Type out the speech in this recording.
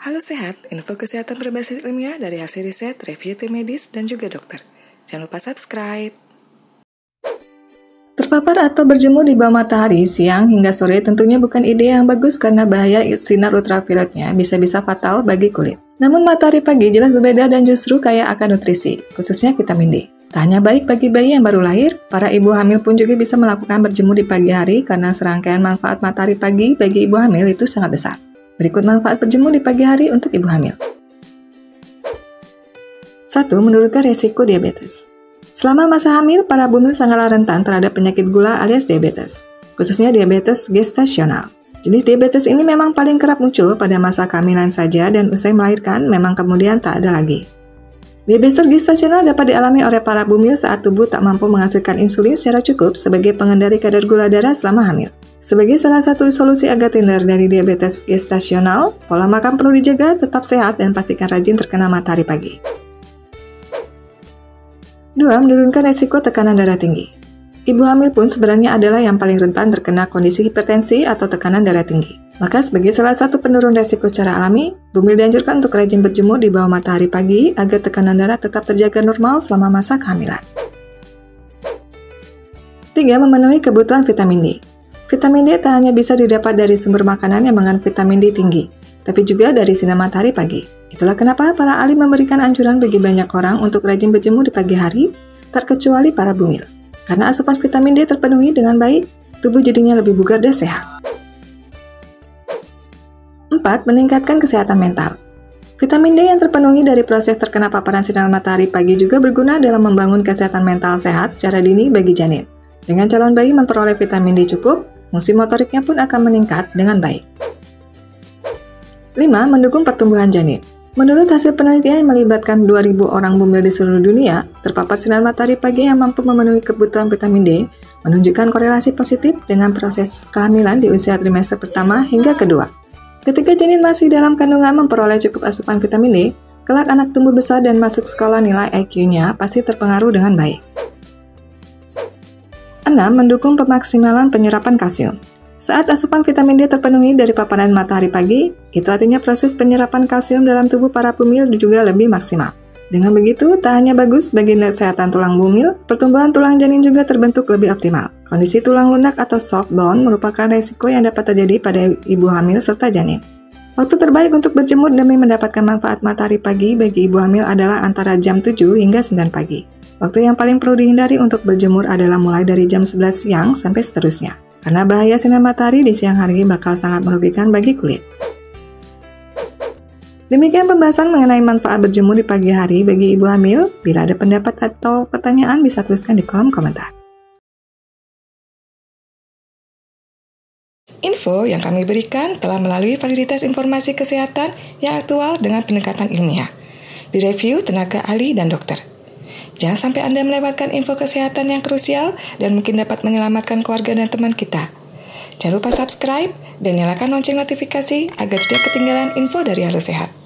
Halo Sehat, info kesehatan berbasis ilmiah dari hasil riset, review tim medis, dan juga dokter. Jangan lupa subscribe. Terpapar atau berjemur di bawah matahari siang hingga sore tentunya bukan ide yang bagus karena bahaya sinar ultravioletnya bisa-bisa fatal bagi kulit. Namun matahari pagi jelas berbeda dan justru kaya akan nutrisi, khususnya vitamin D. Tak hanya baik bagi bayi yang baru lahir, para ibu hamil pun juga bisa melakukan berjemur di pagi hari karena serangkaian manfaat matahari pagi bagi ibu hamil itu sangat besar. Berikut manfaat berjemur di pagi hari untuk ibu hamil. 1. Menurunkan resiko diabetes. Selama masa hamil, para bumil sangatlah rentan terhadap penyakit gula alias diabetes, khususnya diabetes gestasional. Jenis diabetes ini memang paling kerap muncul pada masa kehamilan saja dan usai melahirkan memang kemudian tak ada lagi. Diabetes gestasional dapat dialami oleh para bumil saat tubuh tak mampu menghasilkan insulin secara cukup sebagai pengendali kadar gula darah selama hamil. Sebagai salah satu solusi agar terhindar dari diabetes gestasional, pola makan perlu dijaga, tetap sehat, dan pastikan rajin terkena matahari pagi. 2. Menurunkan resiko tekanan darah tinggi. Ibu hamil pun sebenarnya adalah yang paling rentan terkena kondisi hipertensi atau tekanan darah tinggi. Maka sebagai salah satu penurun resiko secara alami, bumil dianjurkan untuk rajin berjemur di bawah matahari pagi agar tekanan darah tetap terjaga normal selama masa kehamilan. 3. Memenuhi kebutuhan vitamin D. Vitamin D tak hanya bisa didapat dari sumber makanan yang mengandung vitamin D tinggi, tapi juga dari sinar matahari pagi. Itulah kenapa para ahli memberikan anjuran bagi banyak orang untuk rajin berjemur di pagi hari, terkecuali para bumil. Karena asupan vitamin D terpenuhi dengan baik, tubuh jadinya lebih bugar dan sehat. 4. Meningkatkan kesehatan mental. Vitamin D yang terpenuhi dari proses terkena paparan sinar matahari pagi juga berguna dalam membangun kesehatan mental sehat secara dini bagi janin. Dengan calon bayi memperoleh vitamin D cukup, fungsi motoriknya pun akan meningkat dengan baik. 5. Mendukung pertumbuhan janin. Menurut hasil penelitian yang melibatkan 2.000 orang bumil di seluruh dunia, terpapar sinar matahari pagi yang mampu memenuhi kebutuhan vitamin D menunjukkan korelasi positif dengan proses kehamilan di usia trimester pertama hingga kedua. Ketika janin masih dalam kandungan memperoleh cukup asupan vitamin D, kelak anak tumbuh besar dan masuk sekolah nilai IQ-nya pasti terpengaruh dengan baik. 6. Mendukung pemaksimalan penyerapan kalsium. Saat asupan vitamin D terpenuhi dari paparan matahari pagi, itu artinya proses penyerapan kalsium dalam tubuh para bumil juga lebih maksimal. Dengan begitu, tak hanya bagus bagi kesehatan tulang bumil, pertumbuhan tulang janin juga terbentuk lebih optimal. Kondisi tulang lunak atau soft bone merupakan resiko yang dapat terjadi pada ibu hamil serta janin. Waktu terbaik untuk berjemur demi mendapatkan manfaat matahari pagi bagi ibu hamil adalah antara jam 7 hingga 9 pagi. Waktu yang paling perlu dihindari untuk berjemur adalah mulai dari jam 11 siang sampai seterusnya. Karena bahaya sinar matahari di siang hari bakal sangat merugikan bagi kulit. Demikian pembahasan mengenai manfaat berjemur di pagi hari bagi ibu hamil. Bila ada pendapat atau pertanyaan bisa tuliskan di kolom komentar. Info yang kami berikan telah melalui validitas informasi kesehatan yang aktual dengan pendekatan ilmiah. Direview tenaga ahli dan dokter. Jangan sampai Anda melewatkan info kesehatan yang krusial dan mungkin dapat menyelamatkan keluarga dan teman kita. Jangan lupa subscribe dan nyalakan lonceng notifikasi agar tidak ketinggalan info dari Halo Sehat.